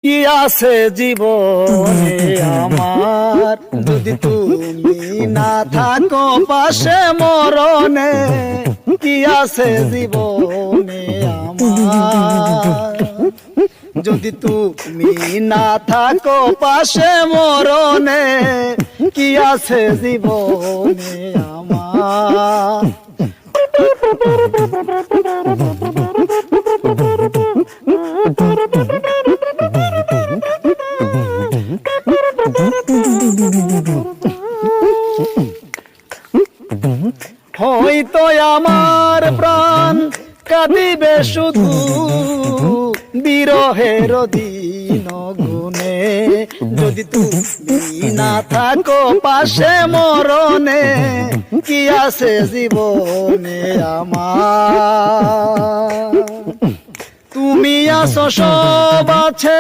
কি আছে জীবনে আমার, যদি তুমি না থাকো পাশে মরণে। কি আছে জীবনে আমার, যদি তুমি না থাকো পাশে মরণে। কি আছে জীবনে আমার। হয়তো আমার প্রাণ কাঁদিবে শুধু বিরহের দিন গুনে। যদি তুমি না থাকো পাশে মরণে। কি আছে জীবনে আমার, তুমি আছো সব আছে